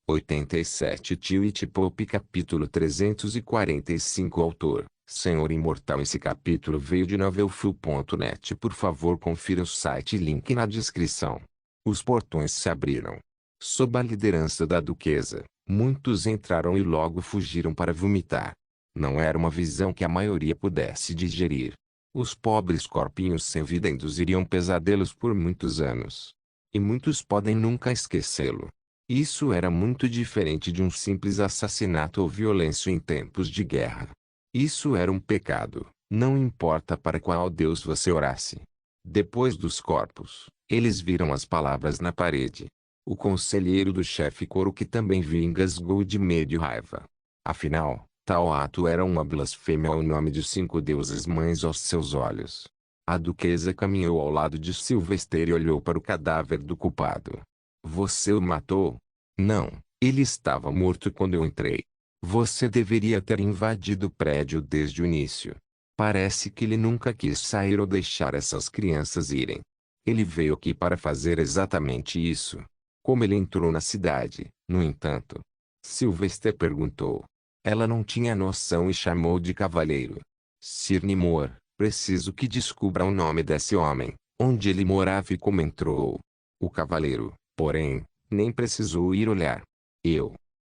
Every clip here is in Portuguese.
87 Tio It Pop capítulo 345 Autor, Senhor Imortal. Esse capítulo veio de novelfull.net. Por favor confira o site, link na descrição. Os portões se abriram. Sob a liderança da duquesa, muitos entraram e logo fugiram para vomitar. Não era uma visão que a maioria pudesse digerir. Os pobres corpinhos sem vida induziriam pesadelos por muitos anos. E muitos podem nunca esquecê-lo. Isso era muito diferente de um simples assassinato ou violência em tempos de guerra. Isso era um pecado, não importa para qual Deus você orasse. Depois dos corpos, eles viram as palavras na parede. O conselheiro do chefe Coro, que também viu, engasgou de medo e raiva. Afinal, tal ato era uma blasfêmia ao nome de 5 deuses mães aos seus olhos. A duquesa caminhou ao lado de Sylvester e olhou para o cadáver do culpado. Você o matou? Não, ele estava morto quando eu entrei. Você deveria ter invadido o prédio desde o início. Parece que ele nunca quis sair ou deixar essas crianças irem. Ele veio aqui para fazer exatamente isso. Como ele entrou na cidade, no entanto? Sylvester perguntou. Ela não tinha noção e chamou de cavaleiro. Sir Nimor, preciso que descubra o nome desse homem, onde ele morava e como entrou. O cavaleiro, porém, nem precisou ir olhar.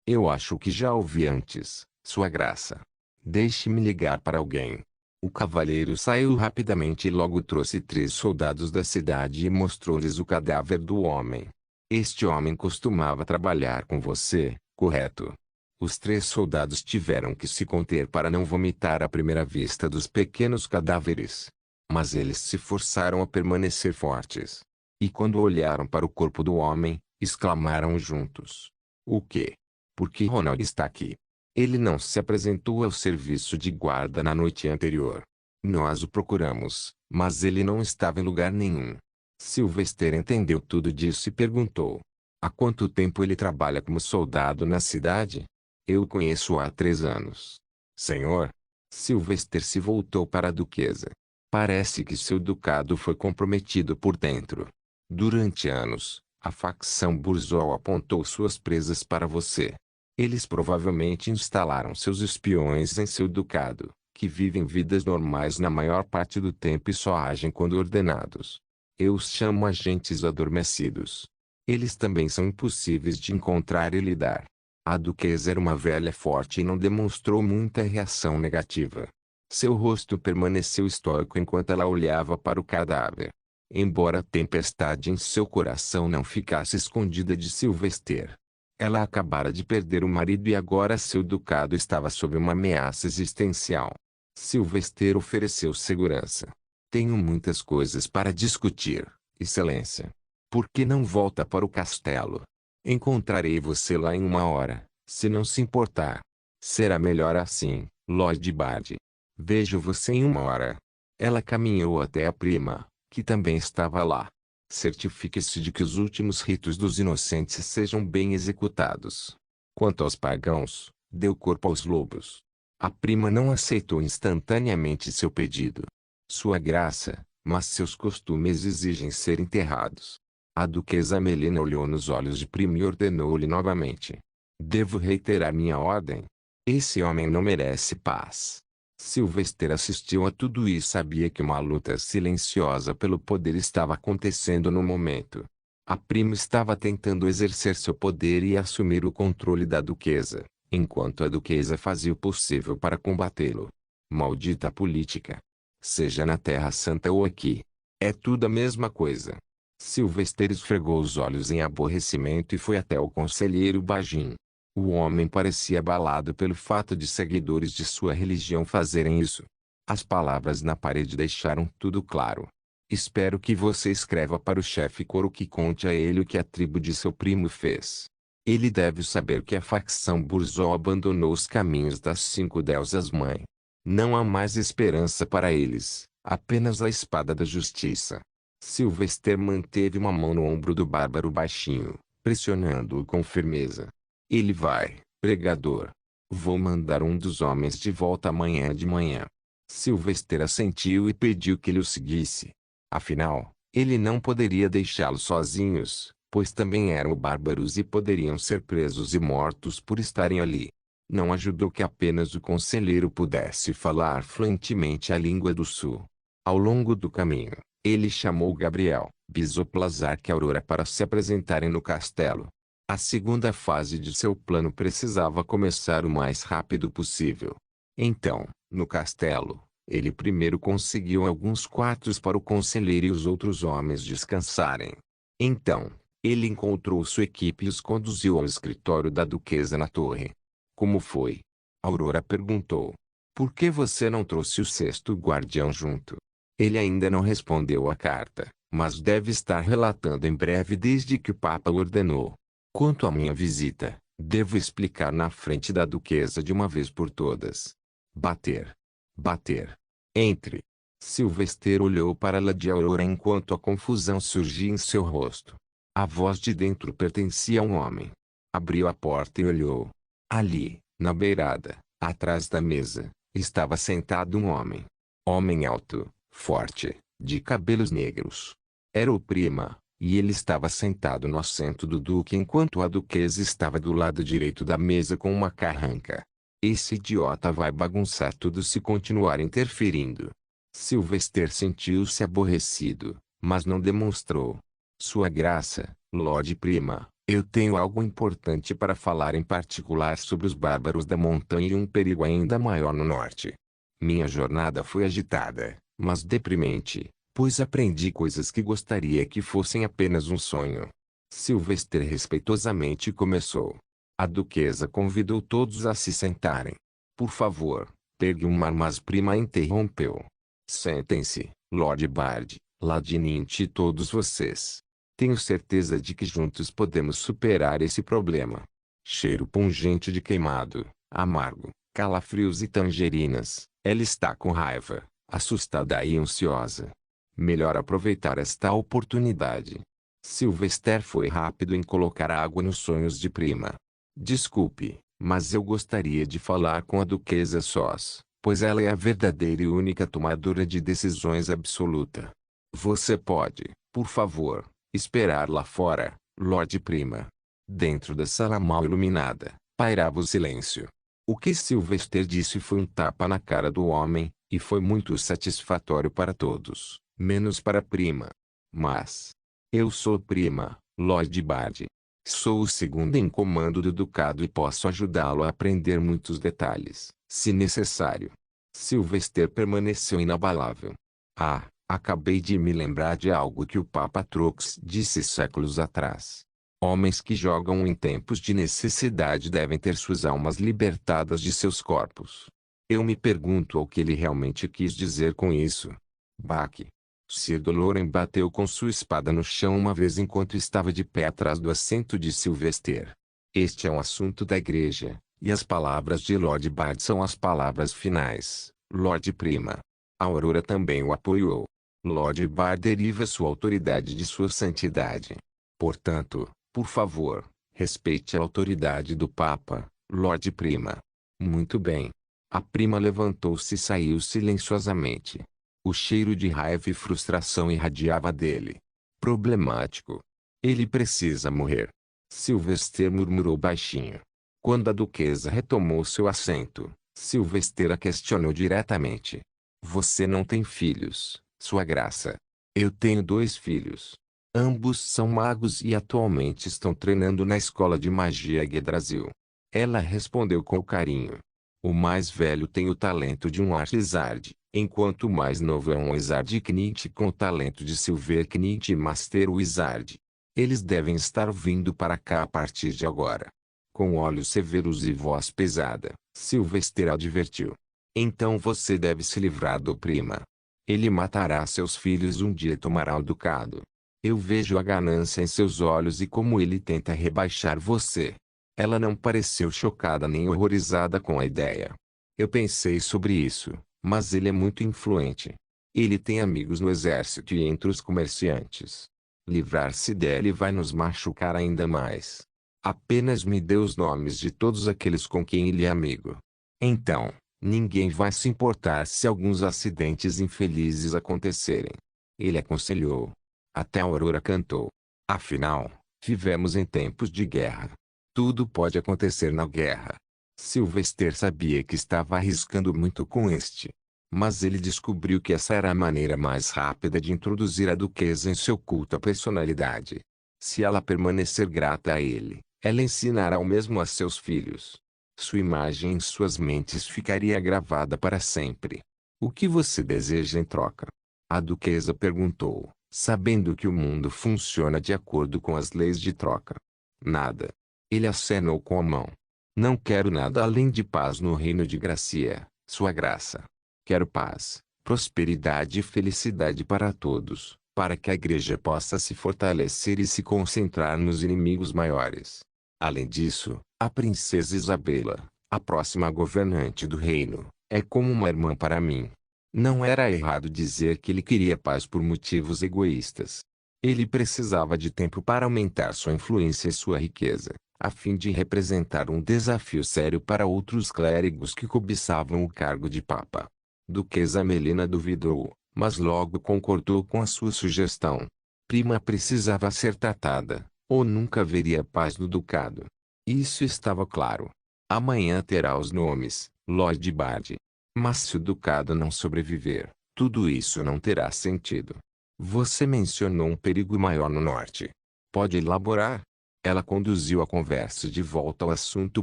Eu acho que já ouvi antes, Sua Graça. Deixe-me ligar para alguém. O cavaleiro saiu rapidamente e logo trouxe 3 soldados da cidade e mostrou-lhes o cadáver do homem. Este homem costumava trabalhar com você, correto? Os 3 soldados tiveram que se conter para não vomitar à primeira vista dos pequenos cadáveres. Mas eles se forçaram a permanecer fortes. E quando olharam para o corpo do homem, exclamaram juntos. O quê? Por que Ronald está aqui? Ele não se apresentou ao serviço de guarda na noite anterior. Nós o procuramos, mas ele não estava em lugar nenhum. Sylvester entendeu tudo disso e perguntou. Há quanto tempo ele trabalha como soldado na cidade? Eu o conheço há 3 anos. Senhor? Sylvester se voltou para a duquesa. Parece que seu ducado foi comprometido por dentro. Durante anos, a facção Burzol apontou suas presas para você. Eles provavelmente instalaram seus espiões em seu ducado, que vivem vidas normais na maior parte do tempo e só agem quando ordenados. Eu os chamo agentes adormecidos. Eles também são impossíveis de encontrar e lidar. A duquesa era uma velha forte e não demonstrou muita reação negativa. Seu rosto permaneceu estoico enquanto ela olhava para o cadáver. Embora a tempestade em seu coração não ficasse escondida de Sylvester. Ela acabara de perder o marido e agora seu ducado estava sob uma ameaça existencial. Sylvester ofereceu segurança. Tenho muitas coisas para discutir, Excelência. Por que não volta para o castelo? Encontrarei você lá em 1 hora, se não se importar. Será melhor assim, Lord Bard. Vejo você em 1 hora. Ela caminhou até a prima, que também estava lá. Certifique-se de que os últimos ritos dos inocentes sejam bem executados. Quanto aos pagãos, deu corpo aos lobos. A prima não aceitou instantaneamente seu pedido. Sua graça, mas seus costumes exigem ser enterrados. A duquesa Melina olhou nos olhos de prima e ordenou-lhe novamente. Devo reiterar minha ordem? Esse homem não merece paz. Sylvester assistiu a tudo e sabia que uma luta silenciosa pelo poder estava acontecendo no momento. A prima estava tentando exercer seu poder e assumir o controle da duquesa, enquanto a duquesa fazia o possível para combatê-lo. Maldita política! Seja na Terra Santa ou aqui. É tudo a mesma coisa. Sylvester esfregou os olhos em aborrecimento e foi até o conselheiro Bajin. O homem parecia abalado pelo fato de seguidores de sua religião fazerem isso. As palavras na parede deixaram tudo claro. Espero que você escreva para o chefe Coro que conte a ele o que a tribo de seu primo fez. Ele deve saber que a facção Burzol abandonou os caminhos das 5 deusas mãe. Não há mais esperança para eles, apenas a espada da justiça. Sylvester manteve uma mão no ombro do bárbaro baixinho, pressionando-o com firmeza. Ele vai, pregador. Vou mandar um dos homens de volta amanhã de manhã. Sylvester assentiu e pediu que ele o seguisse. Afinal, ele não poderia deixá-los sozinhos, pois também eram bárbaros e poderiam ser presos e mortos por estarem ali. Não ajudou que apenas o conselheiro pudesse falar fluentemente a língua do sul. Ao longo do caminho, ele chamou Gabriel, Bisoplasarque e Aurora para se apresentarem no castelo. A segunda fase de seu plano precisava começar o mais rápido possível. Então, no castelo, ele primeiro conseguiu alguns quartos para o conselheiro e os outros homens descansarem. Então, ele encontrou sua equipe e os conduziu ao escritório da duquesa na torre. Como foi? Aurora perguntou. Por que você não trouxe o sexto guardião junto? Ele ainda não respondeu à carta, mas deve estar relatando em breve desde que o Papa ordenou. Quanto à minha visita, devo explicar na frente da duquesa de uma vez por todas. Bater. Bater. Entre. Sylvester olhou para Lady Aurora enquanto a confusão surgia em seu rosto. A voz de dentro pertencia a um homem. Abriu a porta e olhou. Ali, na beirada, atrás da mesa, estava sentado um homem. Homem alto, forte, de cabelos negros. Era o Prima, e ele estava sentado no assento do duque enquanto a duquesa estava do lado direito da mesa com uma carranca. Esse idiota vai bagunçar tudo se continuar interferindo. Sylvester sentiu-se aborrecido, mas não demonstrou. Sua graça, Lorde Prima, eu tenho algo importante para falar em particular sobre os bárbaros da montanha e um perigo ainda maior no norte. Minha jornada foi agitada, mas deprimente, pois aprendi coisas que gostaria que fossem apenas um sonho. Sylvester respeitosamente começou. A duquesa convidou todos a se sentarem. Por favor, pegue um mar, mas Prima interrompeu. Sentem-se, Lord Bard, Ladinint e todos vocês. Tenho certeza de que juntos podemos superar esse problema. Cheiro pungente de queimado, amargo, calafrios e tangerinas. Ela está com raiva, assustada e ansiosa. Melhor aproveitar esta oportunidade. Sylvester foi rápido em colocar água nos sonhos de Prima. Desculpe, mas eu gostaria de falar com a duquesa sós, pois ela é a verdadeira e única tomadora de decisões absoluta. Você pode, por favor, esperar lá fora, Lorde Prima. Dentro da sala mal iluminada, pairava o silêncio. O que Sylvester disse foi um tapa na cara do homem, e foi muito satisfatório para todos, menos para Prima. Mas, eu sou Prima, Lord Bard. Sou o segundo em comando do ducado e posso ajudá-lo a aprender muitos detalhes, se necessário. Sylvester permaneceu inabalável. Ah, acabei de me lembrar de algo que o Papa Trox disse séculos atrás. Homens que jogam em tempos de necessidade devem ter suas almas libertadas de seus corpos. Eu me pergunto o que ele realmente quis dizer com isso. Baque. Sir Doloren bateu com sua espada no chão uma vez enquanto estava de pé atrás do assento de Sylvester. Este é um assunto da igreja, e as palavras de Lord Bard são as palavras finais, Lorde Prima. A Aurora também o apoiou. Lord Bard deriva sua autoridade de sua santidade. Portanto, por favor, respeite a autoridade do Papa, Lorde Prima. Muito bem. A Prima levantou-se e saiu silenciosamente. O cheiro de raiva e frustração irradiava dele. Problemático. Ele precisa morrer. Sylvester murmurou baixinho. Quando a duquesa retomou seu assento, Sylvester a questionou diretamente. Você não tem filhos, Sua Graça? Eu tenho 2 filhos. Ambos são magos e atualmente estão treinando na escola de magia Yggdrasil. Ela respondeu com carinho. O mais velho tem o talento de um Archizard, enquanto o mais novo é um Wizard Knit com o talento de Silver Knit e Master Wizard. Eles devem estar vindo para cá a partir de agora. Com olhos severos e voz pesada, Sylvester advertiu. Então você deve se livrar do Prima. Ele matará seus filhos um dia e tomará o ducado. Eu vejo a ganância em seus olhos e como ele tenta rebaixar você. Ela não pareceu chocada nem horrorizada com a ideia. Eu pensei sobre isso, mas ele é muito influente. Ele tem amigos no exército e entre os comerciantes. Livrar-se dele vai nos machucar ainda mais. Apenas me dê os nomes de todos aqueles com quem ele é amigo. Então, ninguém vai se importar se alguns acidentes infelizes acontecerem. Ele aconselhou. Até a Aurora cantou. Afinal, Vivemos em tempos de guerra. Tudo pode acontecer na guerra. Sylvester sabia que estava arriscando muito com este. Mas ele descobriu que essa era a maneira mais rápida de introduzir a duquesa em seu culto à personalidade. Se ela permanecer grata a ele, ela ensinará o mesmo a seus filhos. Sua imagem em suas mentes ficaria gravada para sempre. O que você deseja em troca? A duquesa perguntou, sabendo que o mundo funciona de acordo com as leis de troca. Nada. Ele acenou com a mão. Não quero nada além de paz no reino de Gracia, sua graça. Quero paz, prosperidade e felicidade para todos, para que a igreja possa se fortalecer e se concentrar nos inimigos maiores. Além disso, a princesa Isabela, a próxima governante do reino, é como uma irmã para mim. Não era errado dizer que ele queria paz por motivos egoístas. Ele precisava de tempo para aumentar sua influência e sua riqueza, a fim de representar um desafio sério para outros clérigos que cobiçavam o cargo de papa. Duquesa Melina duvidou, mas logo concordou com a sua sugestão. Prima precisava ser tratada, ou nunca haveria paz no ducado. Isso estava claro. Amanhã terá os nomes, Lord Bard. Mas se o ducado não sobreviver, tudo isso não terá sentido. Você mencionou um perigo maior no norte. Pode elaborar? Ela conduziu a conversa de volta ao assunto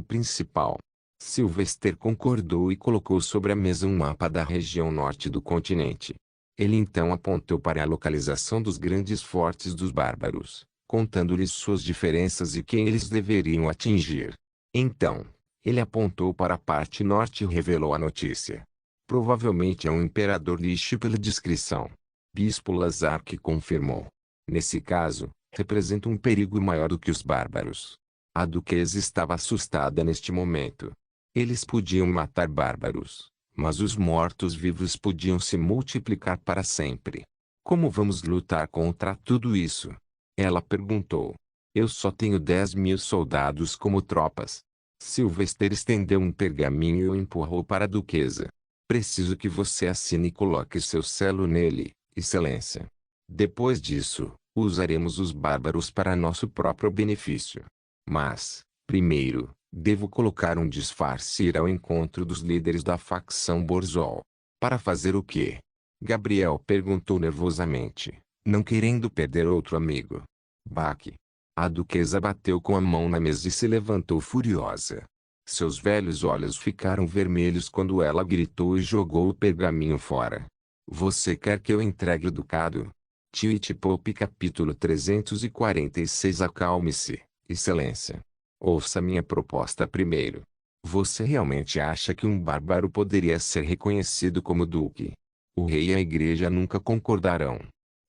principal. Sylvester concordou e colocou sobre a mesa um mapa da região norte do continente. Ele então apontou para a localização dos grandes fortes dos bárbaros, contando-lhes suas diferenças e quem eles deveriam atingir. Então, ele apontou para a parte norte e revelou a notícia. Provavelmente é um imperador Lixe pela descrição. Bispo Lazark confirmou. Nesse caso, representa um perigo maior do que os bárbaros. A duquesa estava assustada neste momento. Eles podiam matar bárbaros, mas os mortos-vivos podiam se multiplicar para sempre. Como vamos lutar contra tudo isso? Ela perguntou. Eu só tenho 10.000 soldados como tropas. Sylvester estendeu um pergaminho e o empurrou para a duquesa. Preciso que você assine e coloque seu selo nele, Excelência. Depois disso, usaremos os bárbaros para nosso próprio benefício. Mas, primeiro, devo colocar um disfarce e ir ao encontro dos líderes da facção Borzol. Para fazer o quê? Gabriel perguntou nervosamente, não querendo perder outro amigo. Baque. A duquesa bateu com a mão na mesa e se levantou furiosa. Seus velhos olhos ficaram vermelhos quando ela gritou e jogou o pergaminho fora. Você quer que eu entregue o ducado? Twitch Pope capítulo 346. Acalme-se, Excelência. Ouça minha proposta primeiro. Você realmente acha que um bárbaro poderia ser reconhecido como duque? O rei e a igreja nunca concordarão.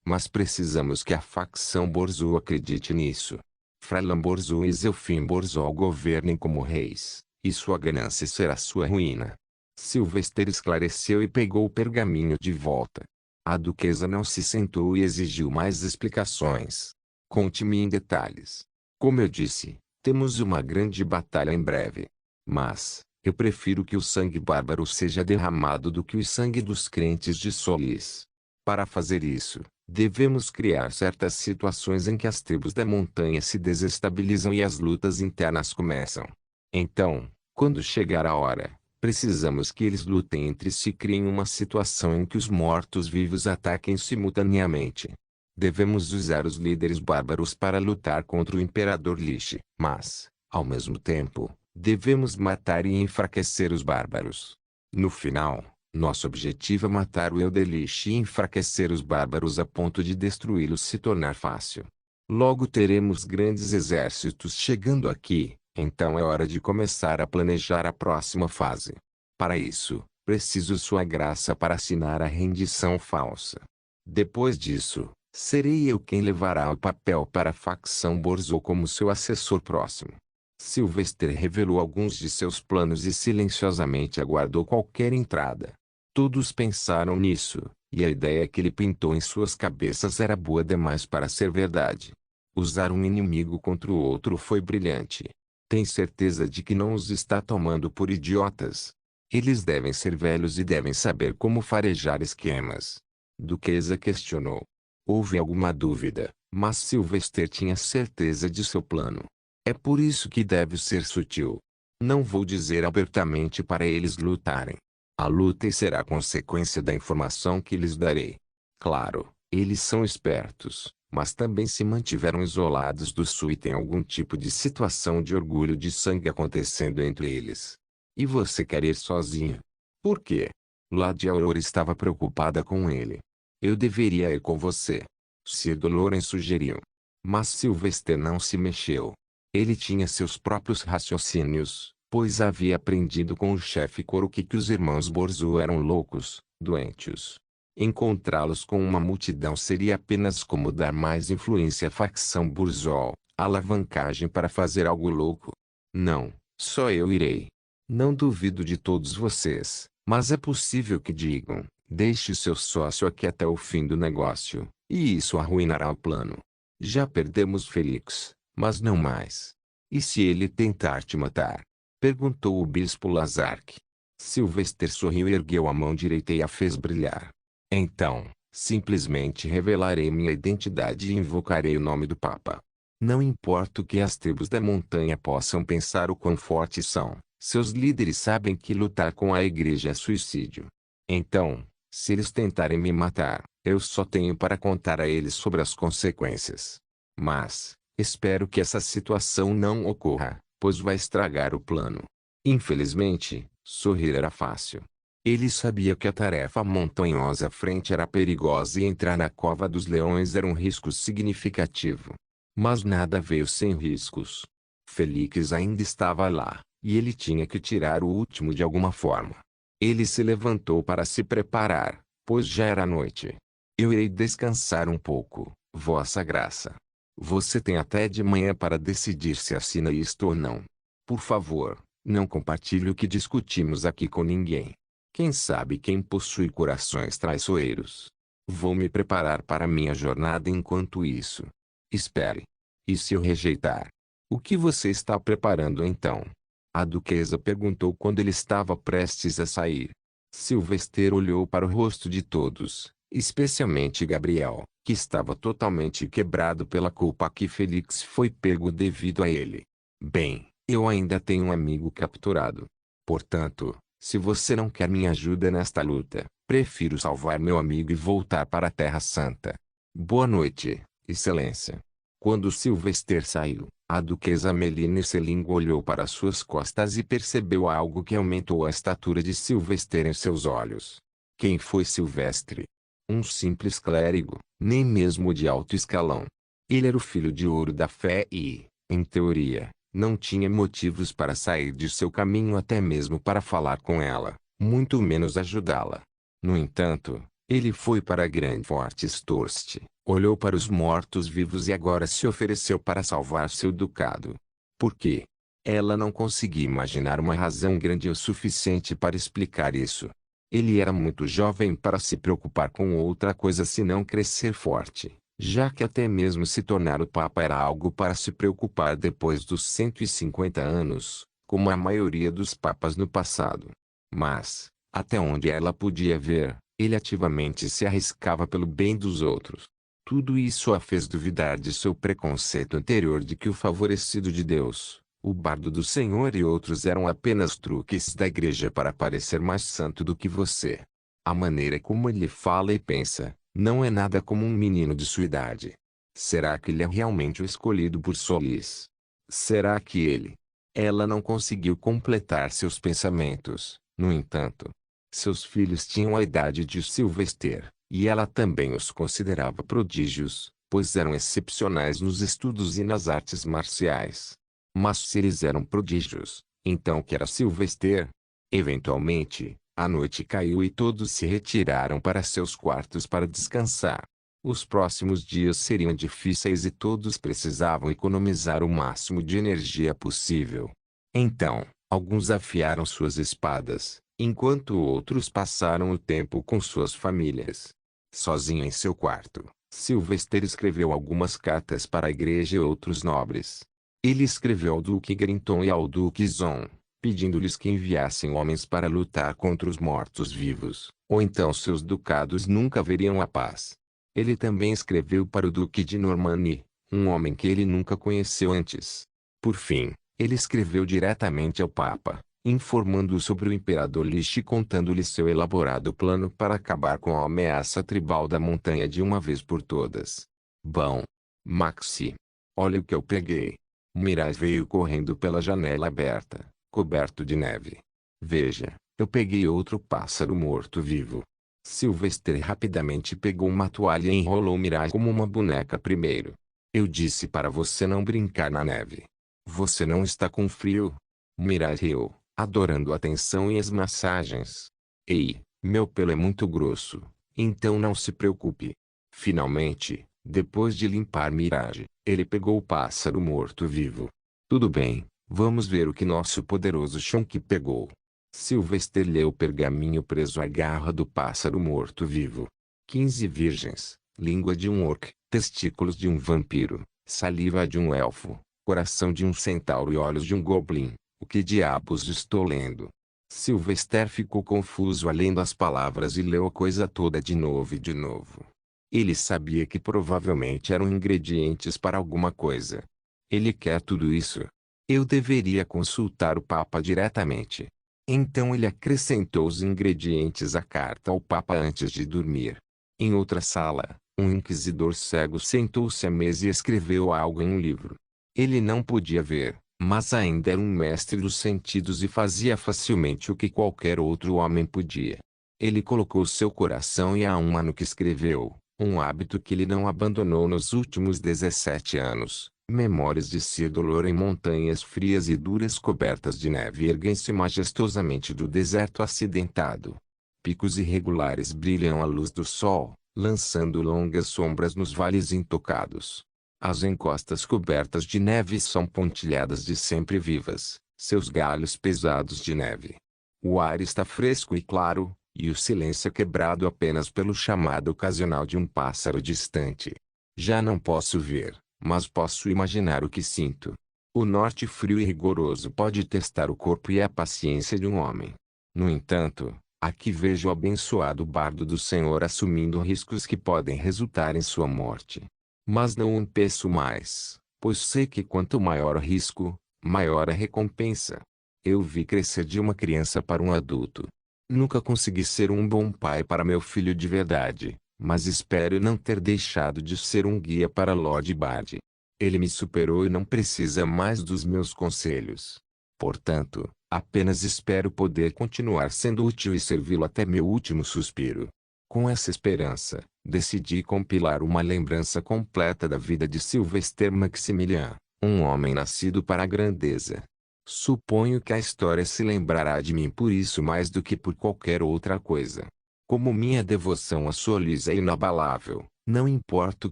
Mas precisamos que a facção Borzol acredite nisso. Frailan Borzol e Zelfim Borzol governem como reis, e sua ganância será sua ruína. Sylvester esclareceu e pegou o pergaminho de volta. A duquesa não se sentou e exigiu mais explicações. Conte-me em detalhes. Como eu disse, temos uma grande batalha em breve. Mas, eu prefiro que o sangue bárbaro seja derramado do que o sangue dos crentes de Solis. Para fazer isso, devemos criar certas situações em que as tribos da montanha se desestabilizam e as lutas internas começam. Então, quando chegar a hora, precisamos que eles lutem entre si e criem uma situação em que os mortos-vivos ataquem simultaneamente. Devemos usar os líderes bárbaros para lutar contra o Imperador Lixe, mas, ao mesmo tempo, devemos matar e enfraquecer os bárbaros. No final, nosso objetivo é matar o Eldelich e enfraquecer os bárbaros a ponto de destruí-los se tornar fácil. Logo teremos grandes exércitos chegando aqui, então é hora de começar a planejar a próxima fase. Para isso, preciso sua graça para assinar a rendição falsa. Depois disso, serei eu quem levará o papel para a facção Borzol como seu assessor próximo. Sylvester revelou alguns de seus planos e silenciosamente aguardou qualquer entrada. Todos pensaram nisso, e a ideia que ele pintou em suas cabeças era boa demais para ser verdade. Usar um inimigo contra o outro foi brilhante. Tem certeza de que não os está tomando por idiotas? Eles devem ser velhos e devem saber como farejar esquemas. Duquesa questionou. Houve alguma dúvida? Mas Sylvester tinha certeza de seu plano. É por isso que deve ser sutil. Não vou dizer abertamente para eles lutarem. A luta será consequência da informação que lhes darei. Claro, eles são espertos, mas também se mantiveram isolados do sul e tem algum tipo de situação de orgulho de sangue acontecendo entre eles. E você quer ir sozinho? Por quê? Lady Aurora estava preocupada com ele. Eu deveria ir com você. Sir Dolores sugeriu. Mas Sylvester não se mexeu. Ele tinha seus próprios raciocínios, pois havia aprendido com o chefe Coroqui que os irmãos Borzo eram loucos, doentes. Encontrá-los com uma multidão seria apenas como dar mais influência à facção Burzol, alavancagem para fazer algo louco. Não, só eu irei. Não duvido de todos vocês, mas é possível que digam, deixe seu sócio aqui até o fim do negócio, e isso arruinará o plano. Já perdemos Felix, mas não mais. E se ele tentar te matar? Perguntou o bispo Lazark. Sylvester sorriu e ergueu a mão direita e a fez brilhar. Então, simplesmente revelarei minha identidade e invocarei o nome do Papa. Não importa o que as tribos da montanha possam pensar o quão fortes são, seus líderes sabem que lutar com a igreja é suicídio. Então, se eles tentarem me matar, eu só tenho para contar a eles sobre as consequências. Mas, espero que essa situação não ocorra, pois vai estragar o plano. Infelizmente, sorrir era fácil. Ele sabia que a tarefa montanhosa à frente era perigosa e entrar na cova dos leões era um risco significativo. Mas nada veio sem riscos. Felix ainda estava lá, e ele tinha que tirar o último de alguma forma. Ele se levantou para se preparar, pois já era noite. Eu irei descansar um pouco, Vossa Graça. Você tem até de manhã para decidir se assina isto ou não. Por favor, não compartilhe o que discutimos aqui com ninguém. Quem sabe quem possui corações traiçoeiros. Vou me preparar para minha jornada enquanto isso. Espere. E se eu rejeitar? O que você está preparando então? A duquesa perguntou quando ele estava prestes a sair. Sylvester olhou para o rosto de todos, especialmente Gabriel, que estava totalmente quebrado pela culpa que Felix foi pego devido a ele. Bem, eu ainda tenho um amigo capturado. Portanto, se você não quer minha ajuda nesta luta, prefiro salvar meu amigo e voltar para a Terra Santa. Boa noite, Excelência. Quando Sylvester saiu, a duquesa Meline Seling olhou para suas costas e percebeu algo que aumentou a estatura de Sylvester em seus olhos. Quem foi Silvestre? Um simples clérigo, nem mesmo de alto escalão. Ele era o filho de ouro da fé e, em teoria, não tinha motivos para sair de seu caminho até mesmo para falar com ela, muito menos ajudá-la. No entanto, ele foi para Grand Fort Storst, olhou para os mortos-vivos e agora se ofereceu para salvar seu ducado. Por quê? Ela não conseguia imaginar uma razão grande o suficiente para explicar isso. Ele era muito jovem para se preocupar com outra coisa senão crescer forte, já que até mesmo se tornar o Papa era algo para se preocupar depois dos 150 anos, como a maioria dos papas no passado. Mas, até onde ela podia ver, ele ativamente se arriscava pelo bem dos outros. Tudo isso a fez duvidar de seu preconceito anterior de que o favorecido de Deus, o bardo do Senhor e outros eram apenas truques da igreja para parecer mais santo do que você. A maneira como ele fala e pensa, não é nada como um menino de sua idade. Será que ele é realmente o escolhido por Solis? Será que ele? Ela não conseguiu completar seus pensamentos, no entanto. Seus filhos tinham a idade de Sylvester, e ela também os considerava prodígios, pois eram excepcionais nos estudos e nas artes marciais. Mas se eles eram prodígios, então que era Sylvester? Eventualmente, a noite caiu e todos se retiraram para seus quartos para descansar. Os próximos dias seriam difíceis e todos precisavam economizar o máximo de energia possível. Então, alguns afiaram suas espadas, enquanto outros passaram o tempo com suas famílias. Sozinho em seu quarto, Sylvester escreveu algumas cartas para a igreja e outros nobres. Ele escreveu ao Duque Grinton e ao Duque Zon, pedindo-lhes que enviassem homens para lutar contra os mortos-vivos, ou então seus ducados nunca veriam a paz. Ele também escreveu para o Duque de Normandy, um homem que ele nunca conheceu antes. Por fim, ele escreveu diretamente ao Papa, informando-o sobre o imperador Lich e contando-lhe seu elaborado plano para acabar com a ameaça tribal da montanha de uma vez por todas. Bom, Maxi, olha o que eu peguei. Miraz veio correndo pela janela aberta, coberto de neve. Veja, eu peguei outro pássaro morto-vivo. Sylvester rapidamente pegou uma toalha e enrolou Miraz como uma boneca primeiro. Eu disse para você não brincar na neve. Você não está com frio? Miraz riu, adorando a atenção e as massagens. Ei, meu pelo é muito grosso, então não se preocupe. Finalmente, depois de limpar Mirage, ele pegou o pássaro morto-vivo. Tudo bem, vamos ver o que nosso poderoso Shonk pegou. Sylvester leu o pergaminho preso à garra do pássaro morto-vivo. 15 virgens, língua de um orc, testículos de um vampiro, saliva de um elfo, coração de um centauro e olhos de um goblin. O que diabos estou lendo? Sylvester ficou confuso além das palavras e leu a coisa toda de novo e de novo. Ele sabia que provavelmente eram ingredientes para alguma coisa. Ele quer tudo isso. Eu deveria consultar o Papa diretamente. Então ele acrescentou os ingredientes à carta ao Papa antes de dormir. Em outra sala, um inquisidor cego sentou-se à mesa e escreveu algo em um livro. Ele não podia ver, mas ainda era um mestre dos sentidos e fazia facilmente o que qualquer outro homem podia. Ele colocou seu coração e a alma no que escreveu, um hábito que ele não abandonou nos últimos 17 anos. Memórias de Sir Dolor em montanhas frias e duras cobertas de neve erguem-se majestosamente do deserto acidentado. Picos irregulares brilham à luz do sol, lançando longas sombras nos vales intocados. As encostas cobertas de neve são pontilhadas de sempre vivas, seus galhos pesados de neve. O ar está fresco e claro, e o silêncio é quebrado apenas pelo chamado ocasional de um pássaro distante. Já não posso ver, mas posso imaginar o que sinto. O norte frio e rigoroso pode testar o corpo e a paciência de um homem. No entanto, aqui vejo o abençoado bardo do Senhor assumindo riscos que podem resultar em sua morte. Mas não o peço mais, pois sei que quanto maior o risco, maior a recompensa. Eu vi crescer de uma criança para um adulto. Nunca consegui ser um bom pai para meu filho de verdade, mas espero não ter deixado de ser um guia para Lord Bard. Ele me superou e não precisa mais dos meus conselhos. Portanto, apenas espero poder continuar sendo útil e servi-lo até meu último suspiro. Com essa esperança, decidi compilar uma lembrança completa da vida de Sylvester Maximilian, um homem nascido para a grandeza. Suponho que a história se lembrará de mim por isso mais do que por qualquer outra coisa. Como minha devoção a Solis é inabalável, não importa o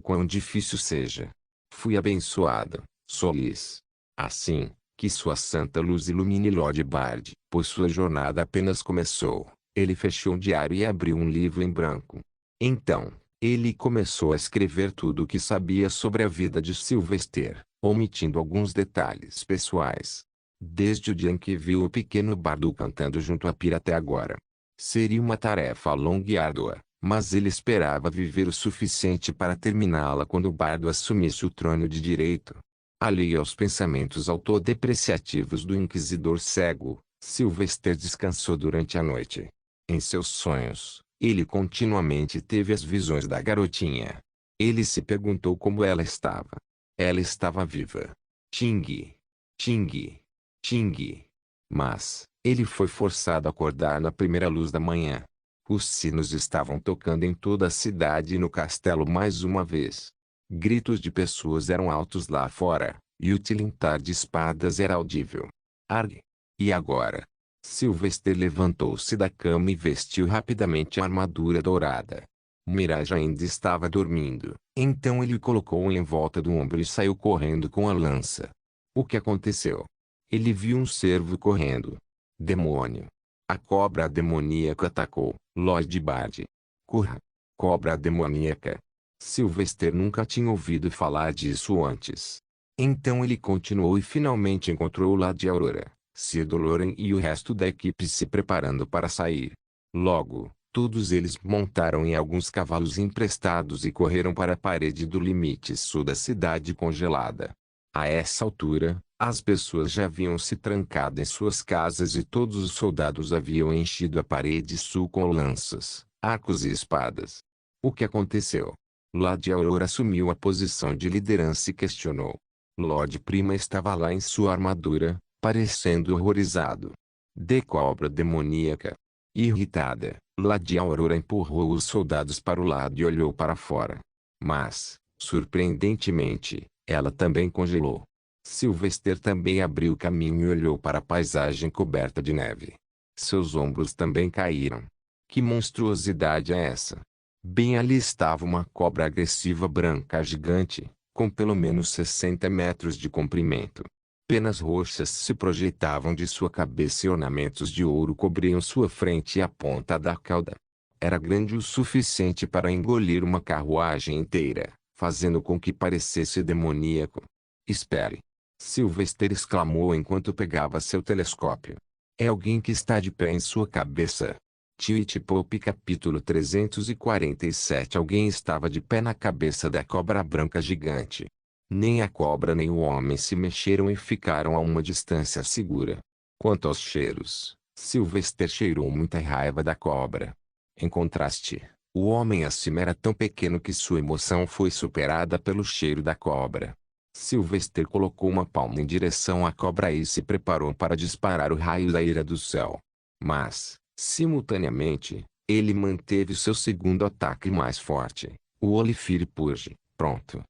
quão difícil seja. Fui abençoado, Solis. Assim, que sua santa luz ilumine Lord Bard, pois sua jornada apenas começou. Ele fechou um diário e abriu um livro em branco. Então, ele começou a escrever tudo o que sabia sobre a vida de Sylvester, omitindo alguns detalhes pessoais. Desde o dia em que viu o pequeno bardo cantando junto à pira até agora. Seria uma tarefa longa e árdua, mas ele esperava viver o suficiente para terminá-la quando o bardo assumisse o trono de direito. Alheio aos pensamentos autodepreciativos do inquisidor cego, Sylvester descansou durante a noite. Em seus sonhos, ele continuamente teve as visões da garotinha. Ele se perguntou como ela estava. Ela estava viva. Ting. Ting. Ting. Mas, ele foi forçado a acordar na primeira luz da manhã. Os sinos estavam tocando em toda a cidade e no castelo mais uma vez. Gritos de pessoas eram altos lá fora, e o tilintar de espadas era audível. Arg! E agora? Sylvester levantou-se da cama e vestiu rapidamente a armadura dourada. Mirage ainda estava dormindo, então ele colocou-a em volta do ombro e saiu correndo com a lança. O que aconteceu? Ele viu um cervo correndo. Demônio! A cobra demoníaca atacou Lord Bard. Corra! Cobra demoníaca! Sylvester nunca tinha ouvido falar disso antes. Então ele continuou e finalmente encontrou Lady Aurora, Sir Doloran e o resto da equipe se preparando para sair. Logo, Todos eles montaram em alguns cavalos emprestados e correram para a parede do limite sul da cidade congelada. A essa altura, as pessoas já haviam se trancado em suas casas e todos os soldados haviam enchido a parede sul com lanças, arcos e espadas. O que aconteceu? Lady Aurora assumiu a posição de liderança e questionou. Lord Prima estava lá em sua armadura, parecendo horrorizado. De cobra demoníaca. Irritada, Lady Aurora empurrou os soldados para o lado e olhou para fora. Mas, surpreendentemente, ela também congelou. Sylvester também abriu caminho e olhou para a paisagem coberta de neve. Seus ombros também caíram. Que monstruosidade é essa? Bem ali estava uma cobra agressiva branca gigante, com pelo menos 60 metros de comprimento. Penas roxas se projetavam de sua cabeça e ornamentos de ouro cobriam sua frente e a ponta da cauda. Era grande o suficiente para engolir uma carruagem inteira, fazendo com que parecesse demoníaco. Espere! Sylvester exclamou enquanto pegava seu telescópio. É alguém que está de pé em sua cabeça. Twitch Pop capítulo 347. Alguém estava de pé na cabeça da cobra branca gigante. Nem a cobra nem o homem se mexeram e ficaram a uma distância segura. Quanto aos cheiros, Sylvester cheirou muita raiva da cobra. Em contraste, o homem acima era tão pequeno que sua emoção foi superada pelo cheiro da cobra. Sylvester colocou uma palma em direção à cobra e se preparou para disparar o raio da ira do céu. Mas, simultaneamente, ele manteve seu segundo ataque mais forte, o Olifire Purge, pronto.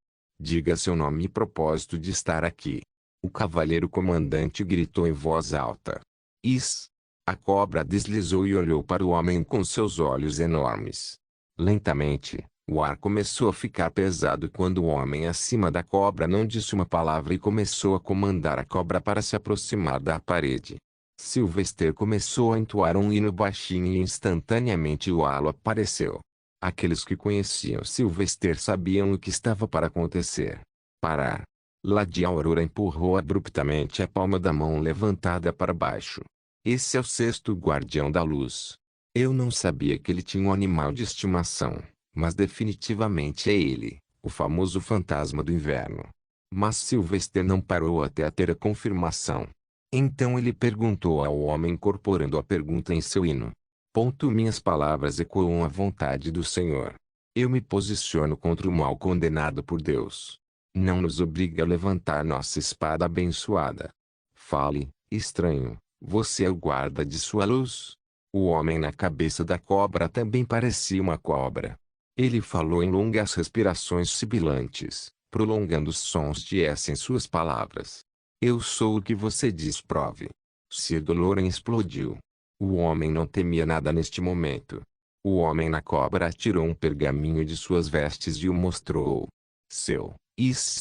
Diga seu nome e propósito de estar aqui. O cavaleiro comandante gritou em voz alta. A cobra deslizou e olhou para o homem com seus olhos enormes. Lentamente, o ar começou a ficar pesado quando o homem acima da cobra não disse uma palavra e começou a comandar a cobra para se aproximar da parede. Sylvester começou a entoar um hino baixinho e instantaneamente o halo apareceu. Aqueles que conheciam Sylvester sabiam o que estava para acontecer. Parar. Lady Aurora empurrou abruptamente a palma da mão levantada para baixo. Esse é o sexto guardião da luz. Eu não sabia que ele tinha um animal de estimação, mas definitivamente é ele, o famoso fantasma do inverno. Mas Sylvester não parou até ter a confirmação. Então ele perguntou ao homem incorporando a pergunta em seu hino. Minhas palavras ecoam a vontade do Senhor. Eu me posiciono contra o mal condenado por Deus. Não nos obrigue a levantar nossa espada abençoada. Fale, estranho, você é o guarda de sua luz? O homem na cabeça da cobra também parecia uma cobra. Ele falou em longas respirações sibilantes, prolongando os sons de S em suas palavras. Eu sou o que você diz, prove. Sir Doloran explodiu. O homem não temia nada neste momento. O homem na cobra tirou um pergaminho de suas vestes e o mostrou.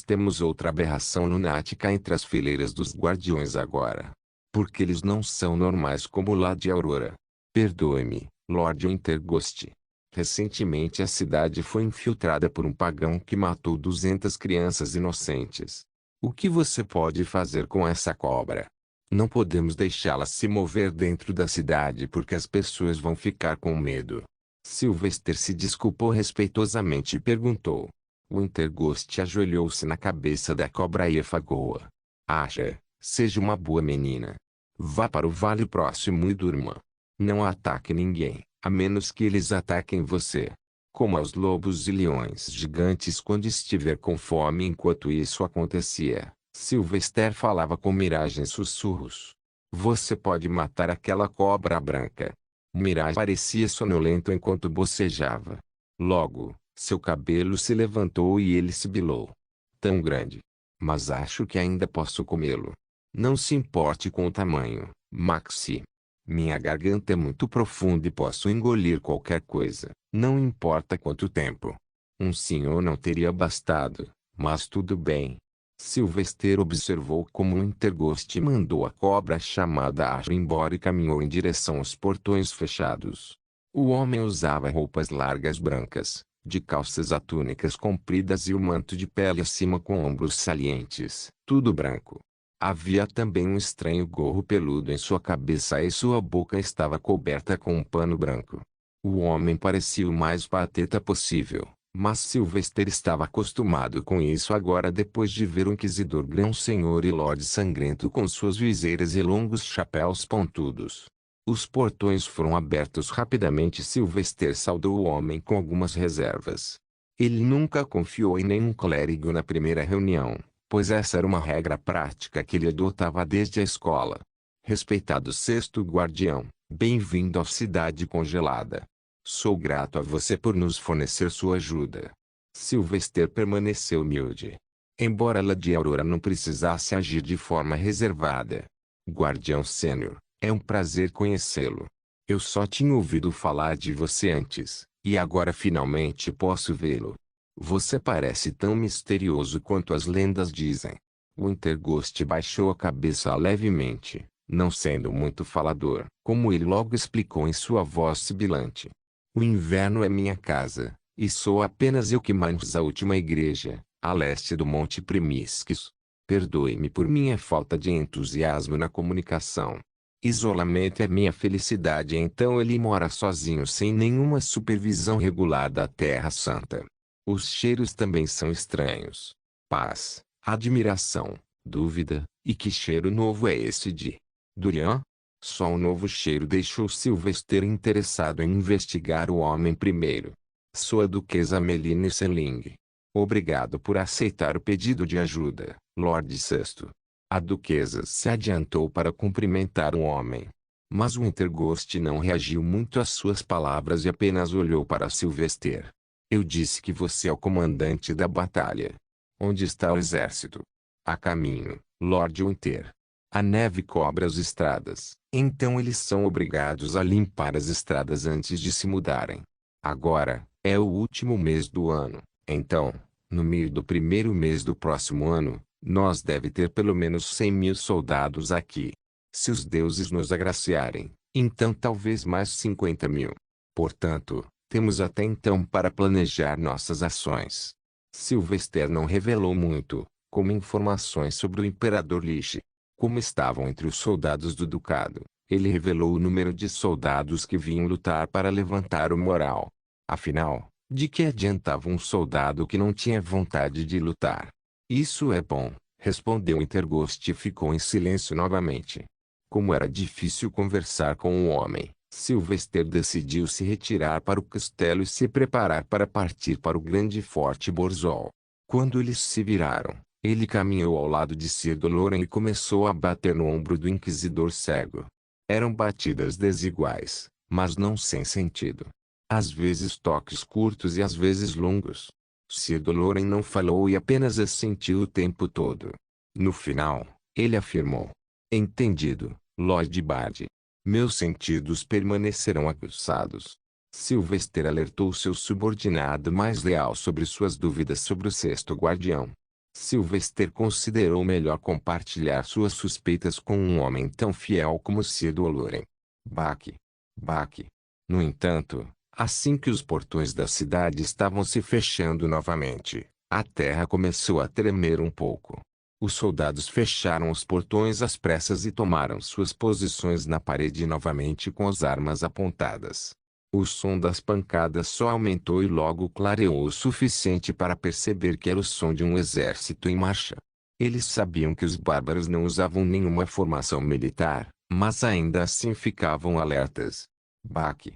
Temos outra aberração lunática entre as fileiras dos guardiões agora. Porque eles não são normais como Lady Aurora. Perdoe-me, Lord Winterghost. Recentemente a cidade foi infiltrada por um pagão que matou 200 crianças inocentes. O que você pode fazer com essa cobra? Não podemos deixá-la se mover dentro da cidade porque as pessoas vão ficar com medo. Sylvester se desculpou respeitosamente e perguntou. Winterghost ajoelhou-se na cabeça da cobra e afagou-a. Seja uma boa menina. Vá para o vale próximo e durma. Não ataque ninguém, a menos que eles ataquem você. Como aos lobos e leões gigantes quando estiver com fome. Enquanto isso acontecia, Sylvester falava com Mirage em sussurros. Você pode matar aquela cobra branca. Mirage parecia sonolento enquanto bocejava. Logo, seu cabelo se levantou e ele sibilou. Tão grande. Mas acho que ainda posso comê-lo. Não se importe com o tamanho, Maxi. Minha garganta é muito profunda e posso engolir qualquer coisa, não importa quanto tempo. Um senhor não teria bastado, mas tudo bem. Sylvester observou como o Winterghost mandou a cobra chamada Asher embora e caminhou em direção aos portões fechados. O homem usava roupas largas brancas, de calças a túnicas compridas e o manto de pele acima com ombros salientes, tudo branco. Havia também um estranho gorro peludo em sua cabeça e sua boca estava coberta com um pano branco. O homem parecia o mais pateta possível, mas Sylvester estava acostumado com isso agora depois de ver o Inquisidor Grão-Senhor e Lorde Sangrento com suas viseiras e longos chapéus pontudos. Os portões foram abertos rapidamente e Sylvester saudou o homem com algumas reservas. Ele nunca confiou em nenhum clérigo na primeira reunião, pois essa era uma regra prática que ele adotava desde a escola. Respeitado sexto guardião, bem-vindo à cidade congelada. Sou grato a você por nos fornecer sua ajuda. Sylvester permaneceu humilde. Embora Lady Aurora não precisasse agir de forma reservada. Guardião Sênior, é um prazer conhecê-lo. Eu só tinha ouvido falar de você antes, e agora finalmente posso vê-lo. Você parece tão misterioso quanto as lendas dizem. Winterghost baixou a cabeça levemente, não sendo muito falador, como ele logo explicou em sua voz sibilante. O inverno é minha casa, e sou apenas eu que manjo a última igreja, a leste do Monte Primiscus. Perdoe-me por minha falta de entusiasmo na comunicação. Isolamento é minha felicidade, então ele mora sozinho sem nenhuma supervisão regular da Terra Santa. Os cheiros também são estranhos. Paz, admiração, dúvida, e que cheiro novo é esse de Durian? Só um novo cheiro deixou Sylvester interessado em investigar o homem primeiro. Sou a Duquesa Meline Selling. Obrigado por aceitar o pedido de ajuda, Lorde Sexto. A Duquesa se adiantou para cumprimentar o homem. Mas Winterghost não reagiu muito às suas palavras e apenas olhou para Sylvester. Eu disse que você é o comandante da batalha. Onde está o exército? A caminho, Lord Winter. A neve cobre as estradas, então eles são obrigados a limpar as estradas antes de se mudarem. Agora, é o último mês do ano, então, no meio do primeiro mês do próximo ano, nós deve ter pelo menos 100.000 soldados aqui. Se os deuses nos agraciarem, então talvez mais 50.000. Portanto, temos até então para planejar nossas ações. Sylvester não revelou muito, como informações sobre o Imperador Lich. Como estavam entre os soldados do ducado, ele revelou o número de soldados que vinham lutar para levantar o moral. Afinal, de que adiantava um soldado que não tinha vontade de lutar? Isso é bom, respondeu Interghost e ficou em silêncio novamente. Como era difícil conversar com o homem, Sylvester decidiu se retirar para o castelo e se preparar para partir para o grande forte Borzol. Quando eles se viraram, ele caminhou ao lado de Sir Doloran e começou a bater no ombro do Inquisidor cego. Eram batidas desiguais, mas não sem sentido. Às vezes toques curtos e às vezes longos. Sir Doloran não falou e apenas assentiu o tempo todo. No final, ele afirmou. Entendido, Lord Bard. Meus sentidos permanecerão aguçados. Sylvester alertou seu subordinado mais leal sobre suas dúvidas sobre o sexto guardião. Sylvester considerou melhor compartilhar suas suspeitas com um homem tão fiel como Sir Doloran. Baque. No entanto, assim que os portões da cidade estavam se fechando novamente, a terra começou a tremer um pouco. Os soldados fecharam os portões às pressas e tomaram suas posições na parede novamente com as armas apontadas. O som das pancadas só aumentou e logo clareou o suficiente para perceber que era o som de um exército em marcha. Eles sabiam que os bárbaros não usavam nenhuma formação militar, mas ainda assim ficavam alertas. Baque.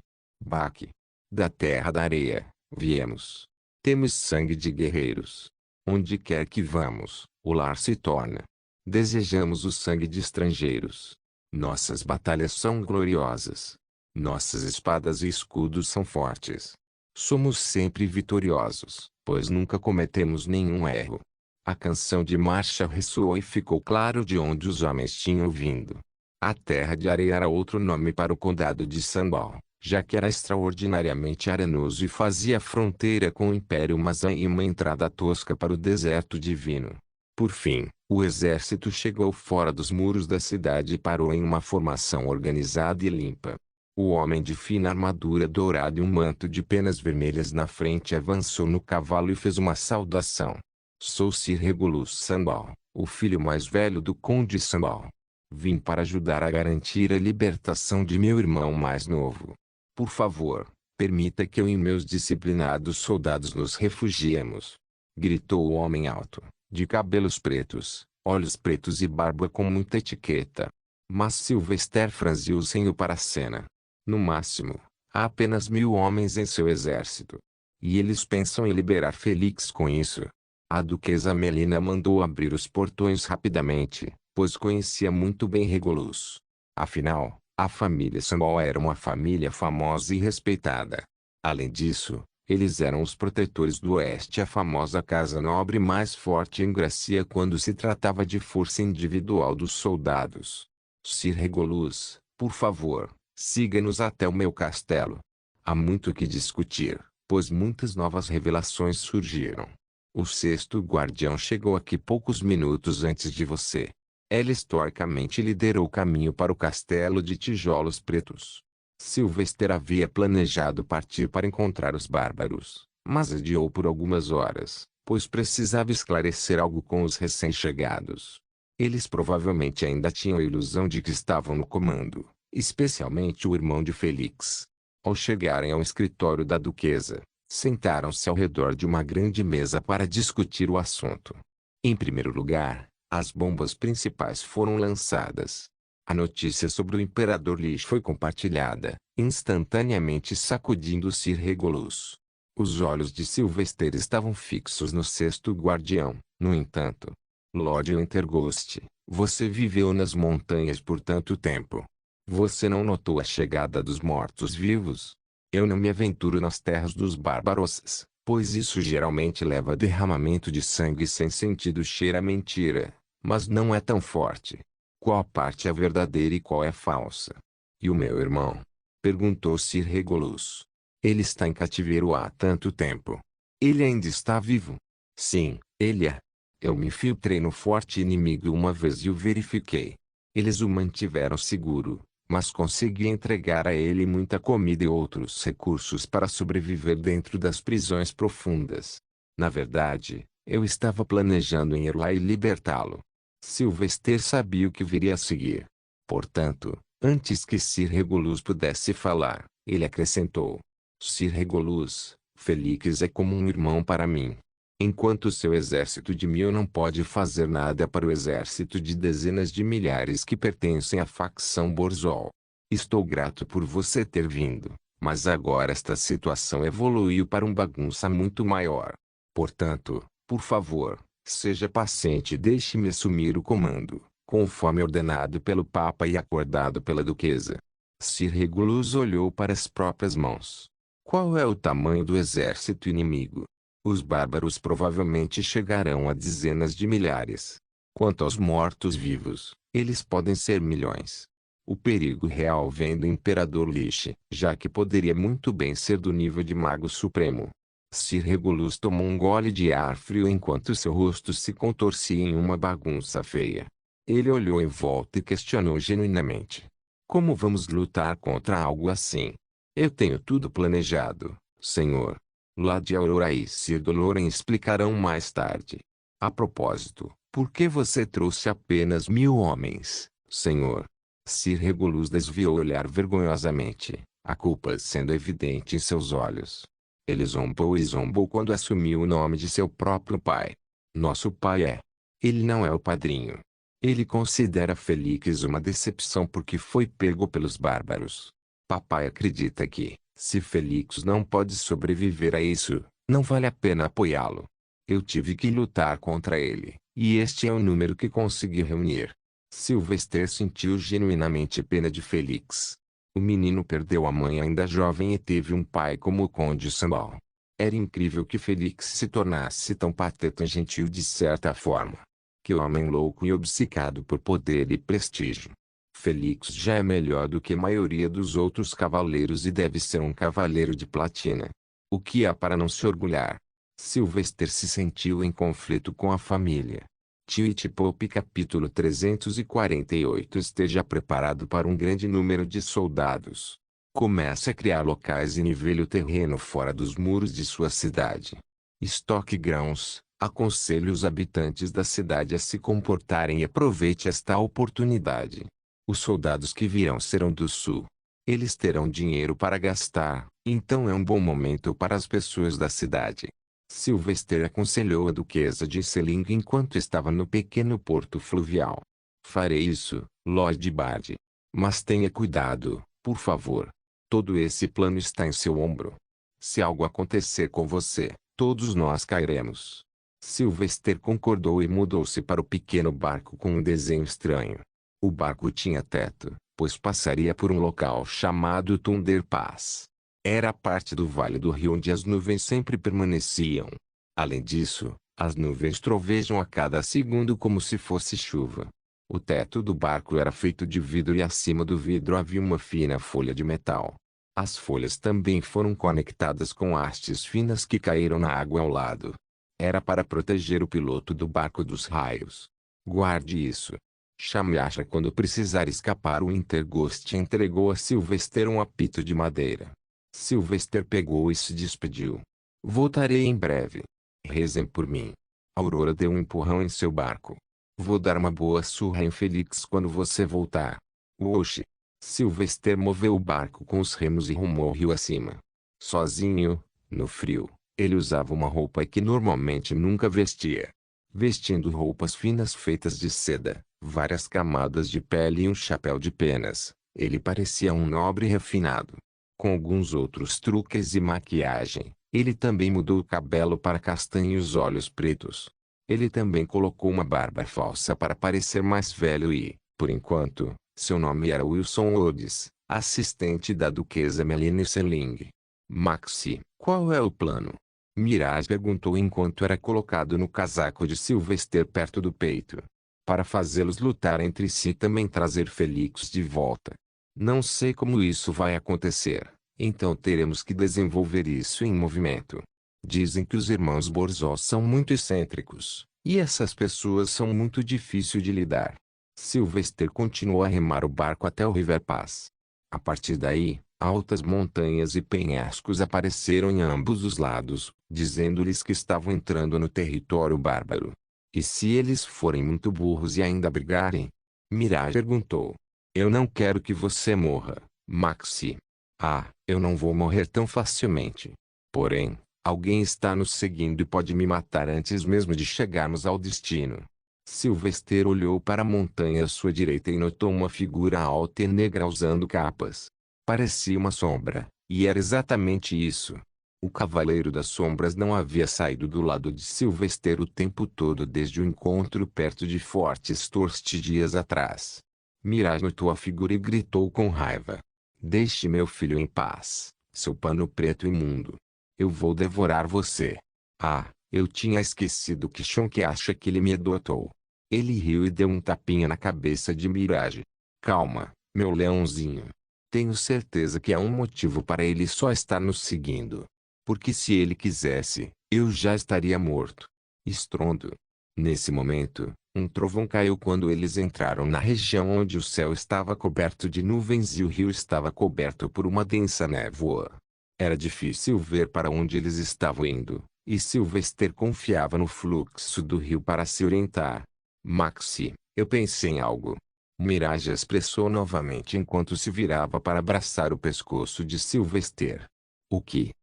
Da terra da areia, viemos. Temos sangue de guerreiros. Onde quer que vamos, o lar se torna. Desejamos o sangue de estrangeiros. Nossas batalhas são gloriosas. Nossas espadas e escudos são fortes. Somos sempre vitoriosos, pois nunca cometemos nenhum erro. A canção de marcha ressoou e ficou claro de onde os homens tinham vindo. A Terra de Areia era outro nome para o condado de Sambal, já que era extraordinariamente arenoso e fazia fronteira com o Império Mazan e uma entrada tosca para o deserto divino. Por fim, o exército chegou fora dos muros da cidade e parou em uma formação organizada e limpa. O homem de fina armadura dourada e um manto de penas vermelhas na frente avançou no cavalo e fez uma saudação. Sou Sir Regulus Sambal, o filho mais velho do Conde Sambal. Vim para ajudar a garantir a libertação de meu irmão mais novo. Por favor, Permita que eu e meus disciplinados soldados nos refugiemos. Gritou o homem alto, de cabelos pretos, olhos pretos e barba com muita etiqueta. Mas Sylvester franziu o senho para a cena. No máximo, há apenas 1000 homens em seu exército. E eles pensam em liberar Felix com isso. A duquesa Melina mandou abrir os portões rapidamente, pois conhecia muito bem Regulus. Afinal, a família Sambal era uma família famosa e respeitada. Além disso, eles eram os protetores do Oeste, a famosa casa nobre mais forte em Gracia quando se tratava de força individual dos soldados. Sir Regulus, por favor, siga-nos até o meu castelo. Há muito o que discutir, pois muitas novas revelações surgiram. O sexto guardião chegou aqui poucos minutos antes de você. Ela historicamente liderou o caminho para o castelo de tijolos pretos. Sylvester havia planejado partir para encontrar os bárbaros, mas adiou por algumas horas, pois precisava esclarecer algo com os recém-chegados. Eles provavelmente ainda tinham a ilusão de que estavam no comando, especialmente o irmão de Felix. Ao chegarem ao escritório da duquesa, sentaram-se ao redor de uma grande mesa para discutir o assunto. Em primeiro lugar, as bombas principais foram lançadas. A notícia sobre o Imperador Lich foi compartilhada, instantaneamente sacudindo Sir Regulus. Os olhos de Sylvester estavam fixos no sexto guardião, no entanto. Lord Winterghost, você viveu nas montanhas por tanto tempo. Você não notou a chegada dos mortos-vivos? Eu não me aventuro nas terras dos bárbaros, pois isso geralmente leva a derramamento de sangue sem sentido. Cheira a mentira, mas não é tão forte. Qual parte é verdadeira e qual é falsa? E o meu irmão? Perguntou Sir Regulus. Ele está em cativeiro há tanto tempo. Ele ainda está vivo? Sim, ele é. Eu me filtrei no forte inimigo uma vez e o verifiquei. Eles o mantiveram seguro, mas consegui entregar a ele muita comida e outros recursos para sobreviver dentro das prisões profundas. Na verdade, eu estava planejando em ir lá e libertá-lo. Sylvester sabia o que viria a seguir. Portanto, antes que Sir Regulus pudesse falar, ele acrescentou: Sir Regulus, Felix é como um irmão para mim. Enquanto seu exército de 1000 não pode fazer nada para o exército de dezenas de milhares que pertencem à facção Borzol. Estou grato por você ter vindo, mas agora esta situação evoluiu para uma bagunça muito maior. Portanto, por favor, seja paciente e deixe-me assumir o comando, conforme ordenado pelo Papa e acordado pela Duquesa. Sir Regulus olhou para as próprias mãos. Qual é o tamanho do exército inimigo? Os bárbaros provavelmente chegarão a dezenas de milhares. Quanto aos mortos-vivos, eles podem ser milhões. O perigo real vem do Imperador Lich, já que poderia muito bem ser do nível de Mago Supremo. Sir Regulus tomou um gole de ar frio enquanto seu rosto se contorcia em uma bagunça feia. Ele olhou em volta e questionou genuinamente. Como vamos lutar contra algo assim? Eu tenho tudo planejado, senhor. Lady Aurora e Sir Doloran explicarão mais tarde. A propósito, por que você trouxe apenas 1000 homens, senhor? Sir Regulus desviou o olhar vergonhosamente, a culpa sendo evidente em seus olhos. Ele zombou e zombou quando assumiu o nome de seu próprio pai. Nosso pai é. Ele não é o padrinho. Ele considera Felix uma decepção porque foi pego pelos bárbaros. Papai acredita que, se Felix não pode sobreviver a isso, não vale a pena apoiá-lo. Eu tive que lutar contra ele, e este é o número que consegui reunir. Sylvester sentiu genuinamente pena de Felix. O menino perdeu a mãe ainda jovem e teve um pai como o Conde Sambal. Era incrível que Felix se tornasse tão pateta e gentil de certa forma. Que homem louco e obcecado por poder e prestígio. Felix já é melhor do que a maioria dos outros cavaleiros e deve ser um cavaleiro de platina. O que há para não se orgulhar? Sylvester se sentiu em conflito com a família. Twitch Pop capítulo 348. Esteja preparado para um grande número de soldados. Comece a criar locais e nivele o terreno fora dos muros de sua cidade. Estoque grãos, aconselhe os habitantes da cidade a se comportarem e aproveite esta oportunidade. Os soldados que virão serão do sul. Eles terão dinheiro para gastar, Então é um bom momento para as pessoas da cidade. Sylvester aconselhou a duquesa de Selling enquanto estava no pequeno porto fluvial. Farei isso, Lord Bard. Mas tenha cuidado, por favor. Todo esse plano está em seu ombro. Se algo acontecer com você, todos nós cairemos. Sylvester concordou e mudou-se para o pequeno barco com um desenho estranho. O barco tinha teto, pois passaria por um local chamado Thunder Pass. Era parte do vale do rio onde as nuvens sempre permaneciam. Além disso, as nuvens trovejam a cada segundo como se fosse chuva. O teto do barco era feito de vidro e acima do vidro havia uma fina folha de metal. As folhas também foram conectadas com hastes finas que caíram na água ao lado. Era para proteger o piloto do barco dos raios. Guarde isso. Chame Asha quando precisar escapar. O Interghost entregou a Sylvester um apito de madeira. Sylvester pegou e se despediu. Voltarei em breve. Rezem por mim. Aurora deu um empurrão em seu barco. Vou dar uma boa surra em Felix quando você voltar. Oxi. Sylvester moveu o barco com os remos e rumou rio acima. Sozinho, no frio, ele usava uma roupa que normalmente nunca vestia. Vestindo roupas finas feitas de seda, várias camadas de pele e um chapéu de penas, ele parecia um nobre refinado. Com alguns outros truques e maquiagem, ele também mudou o cabelo para castanho e os olhos pretos. Ele também colocou uma barba falsa para parecer mais velho e, por enquanto, seu nome era Wilson Rhodes, assistente da duquesa Melanie Selling. Maxie, qual é o plano? Mirage perguntou enquanto era colocado no casaco de Sylvester perto do peito. Para fazê-los lutar entre si e também trazer Felix de volta. Não sei como isso vai acontecer, então teremos que desenvolver isso em movimento. Dizem que os irmãos Borzó são muito excêntricos, e essas pessoas são muito difíceis de lidar. Sylvester continuou a remar o barco até o River Pass. A partir daí, altas montanhas e penhascos apareceram em ambos os lados, dizendo-lhes que estavam entrando no território bárbaro. E se eles forem muito burros e ainda brigarem? Mirage perguntou. Eu não quero que você morra, Maxie. Ah, eu não vou morrer tão facilmente. Porém, alguém está nos seguindo e pode me matar antes mesmo de chegarmos ao destino. Sylvester olhou para a montanha à sua direita e notou uma figura alta e negra usando capas. Parecia uma sombra, e era exatamente isso. O Cavaleiro das Sombras não havia saído do lado de Sylvester o tempo todo desde o encontro perto de Fort Störst dias atrás. Mirage notou a figura e gritou com raiva. Deixe meu filho em paz, seu pano preto imundo. Eu vou devorar você. Ah, eu tinha esquecido que Shonk acha que ele me adotou. Ele riu e deu um tapinha na cabeça de Mirage. Calma, meu leãozinho. Tenho certeza que há um motivo para ele só estar nos seguindo. Porque se ele quisesse, eu já estaria morto. Estrondo. Nesse momento, um trovão caiu quando eles entraram na região onde o céu estava coberto de nuvens e o rio estava coberto por uma densa névoa. Era difícil ver para onde eles estavam indo, e Sylvester confiava no fluxo do rio para se orientar. Maxie, eu pensei em algo. Mirage expressou novamente enquanto se virava para abraçar o pescoço de Sylvester. O que?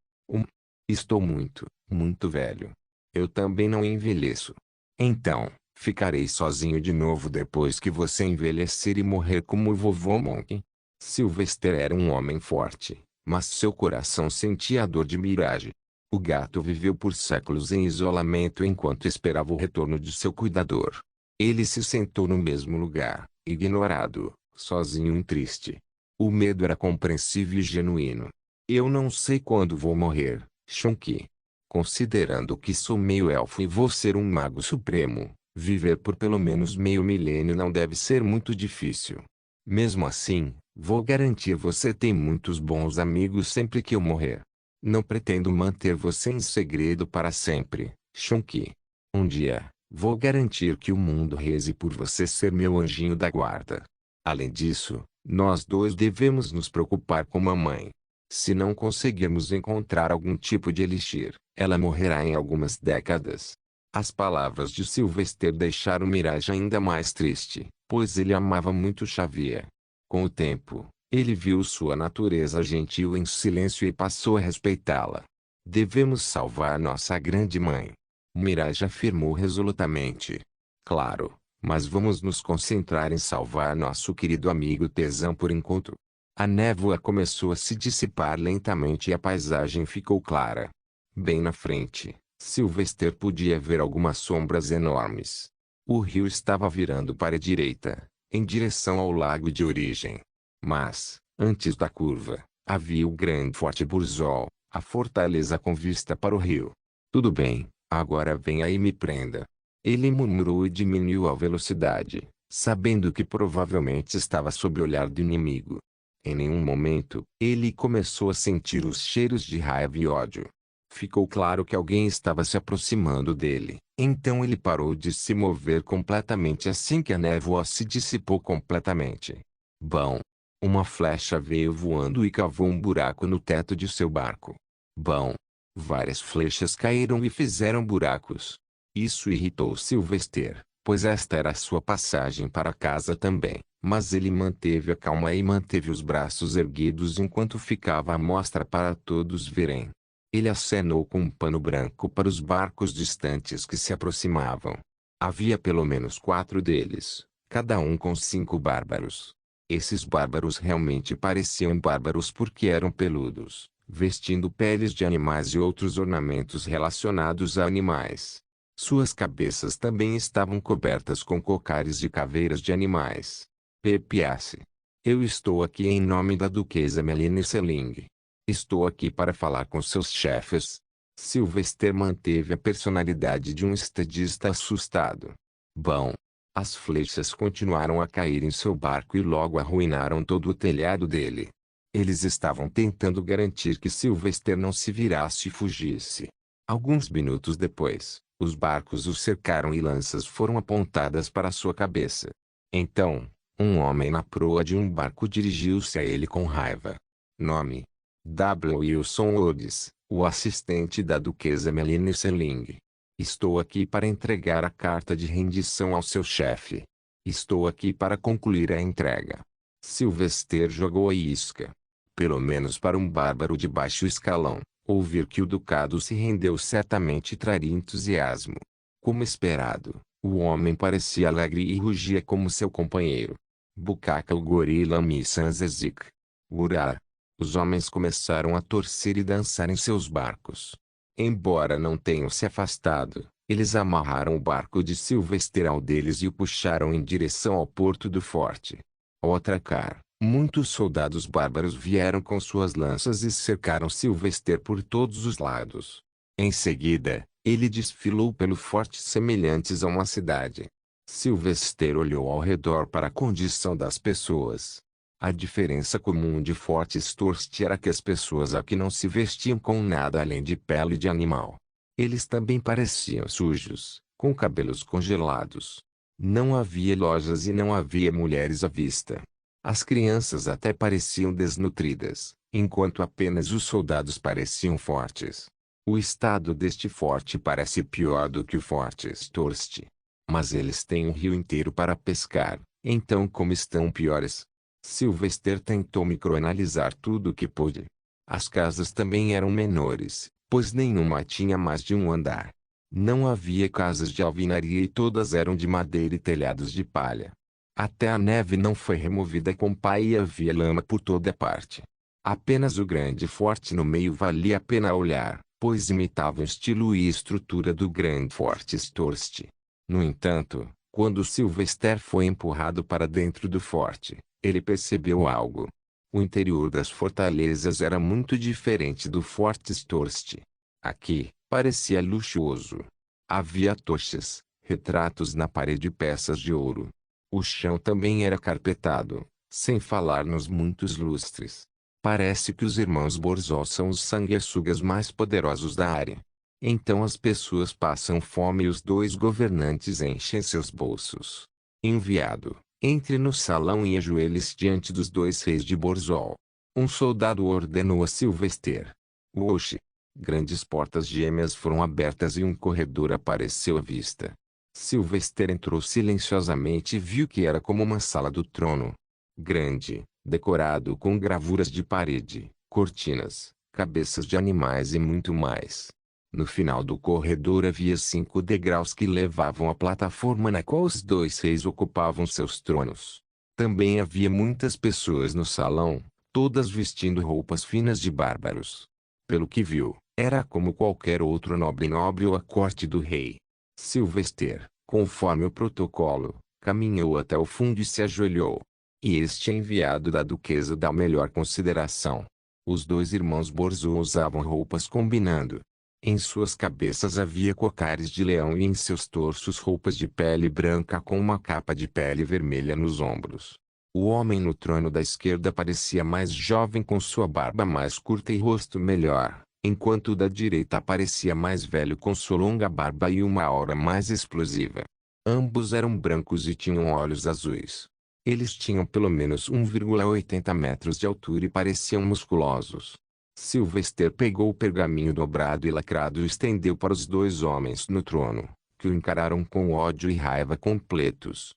Estou muito, muito velho. Eu também não envelheço. Então, ficarei sozinho de novo depois que você envelhecer e morrer como o vovô Monk. Sylvester era um homem forte, mas seu coração sentia a dor de Mirage. O gato viveu por séculos em isolamento enquanto esperava o retorno de seu cuidador. Ele se sentou no mesmo lugar, ignorado, sozinho e triste. O medo era compreensível e genuíno. Eu não sei quando vou morrer, Shonk. Considerando que sou meio elfo e vou ser um mago supremo, viver por pelo menos meio milênio não deve ser muito difícil. Mesmo assim, vou garantir você tem muitos bons amigos sempre que eu morrer. Não pretendo manter você em segredo para sempre, Shonk. Um dia, vou garantir que o mundo reze por você ser meu anjinho da guarda. Além disso, nós dois devemos nos preocupar com mamãe. Se não conseguirmos encontrar algum tipo de elixir, ela morrerá em algumas décadas. As palavras de Sylvester deixaram Mirage ainda mais triste, pois ele amava muito Xavier. Com o tempo, Ele viu sua natureza gentil em silêncio e passou a respeitá-la. Devemos salvar nossa grande mãe. Mirage afirmou resolutamente. Claro, mas vamos nos concentrar em salvar nosso querido amigo Tesão por enquanto. A névoa começou a se dissipar lentamente e a paisagem ficou clara. Bem na frente, Sylvester podia ver algumas sombras enormes. O rio estava virando para a direita, em direção ao lago de origem. Mas, antes da curva, havia o grande Forte Burzol, a fortaleza com vista para o rio. Tudo bem, agora venha e me prenda. Ele murmurou e diminuiu a velocidade, sabendo que provavelmente estava sob o olhar do inimigo. Em nenhum momento, ele começou a sentir os cheiros de raiva e ódio. Ficou claro que alguém estava se aproximando dele, então ele parou de se mover completamente assim que a névoa se dissipou completamente. Bom! Uma flecha veio voando e cavou um buraco no teto de seu barco. Bom! Várias flechas caíram e fizeram buracos. Isso irritou Sylvester, pois esta era a sua passagem para casa também, mas ele manteve a calma e manteve os braços erguidos enquanto ficava à mostra para todos verem. Ele acenou com um pano branco para os barcos distantes que se aproximavam. Havia pelo menos 4 deles, cada um com 5 bárbaros. Esses bárbaros realmente pareciam bárbaros porque eram peludos, vestindo peles de animais e outros ornamentos relacionados a animais. Suas cabeças também estavam cobertas com cocares de caveiras de animais. P.P.S. Eu estou aqui em nome da Duquesa Melanie Selling. Estou aqui para falar com seus chefes. Sylvester manteve a personalidade de um estadista assustado. Bom! As flechas continuaram a cair em seu barco e logo arruinaram todo o telhado dele. Eles estavam tentando garantir que Sylvester não se virasse e fugisse. Alguns minutos depois, os barcos o cercaram e lanças foram apontadas para sua cabeça. Então, um homem na proa de um barco dirigiu-se a ele com raiva. Nome: W. Wilson Woods, o assistente da Duquesa Melanie Selling. Estou aqui para entregar a carta de rendição ao seu chefe. Estou aqui para concluir a entrega. Sylvester jogou a isca. Pelo menos para um bárbaro de baixo escalão, ouvir que o ducado se rendeu certamente traria entusiasmo. Como esperado, o homem parecia alegre e rugia como seu companheiro. Bukaka o gorila Missanzezik. Urar! Os homens começaram a torcer e dançar em seus barcos. Embora não tenham se afastado, eles amarraram o barco de Sylvester ao deles e o puxaram em direção ao porto do forte. Ao atracar, muitos soldados bárbaros vieram com suas lanças e cercaram Sylvester por todos os lados. Em seguida, ele desfilou pelo forte semelhantes a uma cidade. Sylvester olhou ao redor para a condição das pessoas. A diferença comum de Fort Störst era que as pessoas aqui não se vestiam com nada além de pele de animal. Eles também pareciam sujos, com cabelos congelados. Não havia lojas e não havia mulheres à vista. As crianças até pareciam desnutridas, enquanto apenas os soldados pareciam fortes. O estado deste forte parece pior do que o Fort Störst. Mas eles têm um rio inteiro para pescar, então como estão piores? Sylvester tentou microanalisar tudo o que pôde. As casas também eram menores, pois nenhuma tinha mais de um andar. Não havia casas de alvenaria e todas eram de madeira e telhados de palha. Até a neve não foi removida com pá e havia lama por toda parte. Apenas o grande forte no meio valia a pena olhar, pois imitava o estilo e estrutura do grande Fort Störst. No entanto, quando Sylvester foi empurrado para dentro do forte, ele percebeu algo. O interior das fortalezas era muito diferente do Fort Störst. Aqui, parecia luxuoso. Havia tochas, retratos na parede e peças de ouro. O chão também era carpetado, sem falar nos muitos lustres. Parece que os irmãos Borzol são os sanguessugas mais poderosos da área. Então as pessoas passam fome e os 2 governantes enchem seus bolsos. Enviado. Entre no salão e ajoelhe-se diante dos 2 reis de Borzol. Um soldado ordenou a Sylvester. Oxe! Grandes portas gêmeas foram abertas e um corredor apareceu à vista. Sylvester entrou silenciosamente e viu que era como uma sala do trono. Grande, decorado com gravuras de parede, cortinas, cabeças de animais e muito mais. No final do corredor havia 5 degraus que levavam à plataforma na qual os 2 reis ocupavam seus tronos. Também havia muitas pessoas no salão, todas vestindo roupas finas de bárbaros. Pelo que viu, era como qualquer outro nobre ou a corte do rei. Sylvester, conforme o protocolo, caminhou até o fundo e se ajoelhou. E este enviado da duquesa dá melhor consideração. Os 2 irmãos Borzo usavam roupas combinando. Em suas cabeças havia cocares de leão e em seus torsos roupas de pele branca com uma capa de pele vermelha nos ombros. O homem no trono da esquerda parecia mais jovem com sua barba mais curta e rosto melhor, enquanto o da direita parecia mais velho com sua longa barba e uma aura mais explosiva. Ambos eram brancos e tinham olhos azuis. Eles tinham pelo menos 1,80 metros de altura e pareciam musculosos. Sylvester pegou o pergaminho dobrado e lacrado e estendeu para os 2 homens no trono, que o encararam com ódio e raiva completos.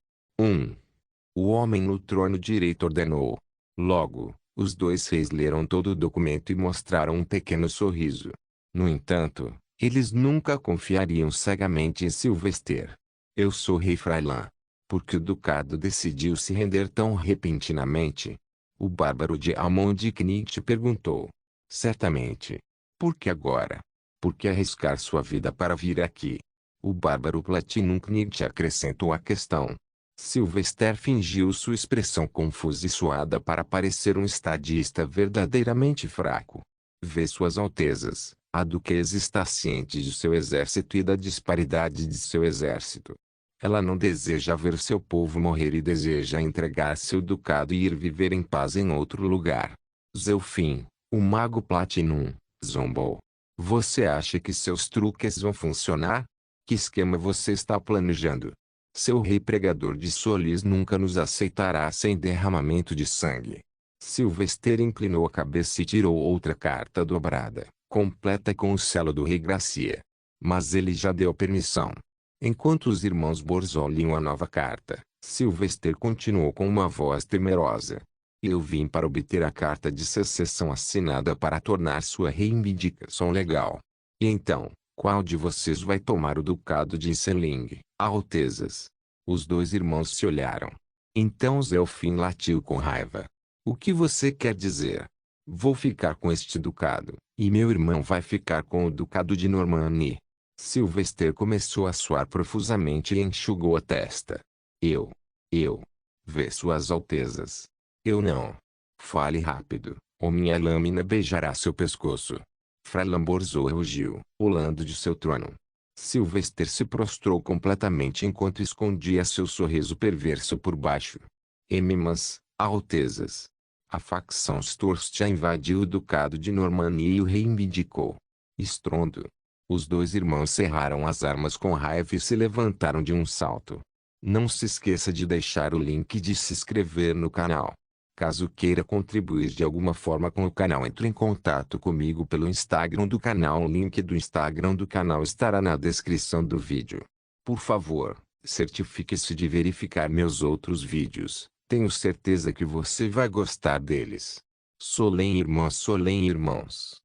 O homem no trono direito ordenou. Logo, os 2 reis leram todo o documento e mostraram um pequeno sorriso. No entanto, eles nunca confiariam cegamente em Sylvester. Eu sou rei Frailan. Por que o ducado decidiu se render tão repentinamente? O bárbaro de Almond Knit perguntou. Certamente. Por que agora? Por que arriscar sua vida para vir aqui? O bárbaro Platinum Knit acrescentou a questão. Sylvester fingiu sua expressão confusa e suada para parecer um estadista verdadeiramente fraco. Vê suas altezas, a duquesa está ciente de seu exército e da disparidade de seu exército. Ela não deseja ver seu povo morrer e deseja entregar seu ducado e ir viver em paz em outro lugar. Zelfin, o mago Platinum, zombou. Você acha que seus truques vão funcionar? Que esquema você está planejando? Seu rei pregador de Solis nunca nos aceitará sem derramamento de sangue. Sylvester inclinou a cabeça e tirou outra carta dobrada, completa com o selo do rei Gracia. Mas ele já deu permissão. Enquanto os irmãos Borzo liam a nova carta, Sylvester continuou com uma voz temerosa. Eu vim para obter a carta de secessão assinada para tornar sua reivindicação legal. E então, qual de vocês vai tomar o ducado de Inseling, altezas? Os 2 irmãos se olharam. Então Zelfin latiu com raiva. O que você quer dizer? Vou ficar com este ducado, e meu irmão vai ficar com o ducado de Normandy. Sylvester começou a suar profusamente e enxugou a testa. Eu. Vê suas altezas. Eu não. Fale rápido, ou minha lâmina beijará seu pescoço. Frailan Borzo rugiu, pulando de seu trono. Sylvester se prostrou completamente enquanto escondia seu sorriso perverso por baixo. Mas, altezas. A facção Storcia invadiu o ducado de Normandy e o reivindicou. Estrondo. Os 2 irmãos cerraram as armas com raiva e se levantaram de um salto. Não se esqueça de deixar o link de se inscrever no canal. Caso queira contribuir de alguma forma com o canal, entre em contato comigo pelo Instagram do canal. O link do Instagram do canal estará na descrição do vídeo. Por favor, certifique-se de verificar meus outros vídeos. Tenho certeza que você vai gostar deles. Solem irmãos.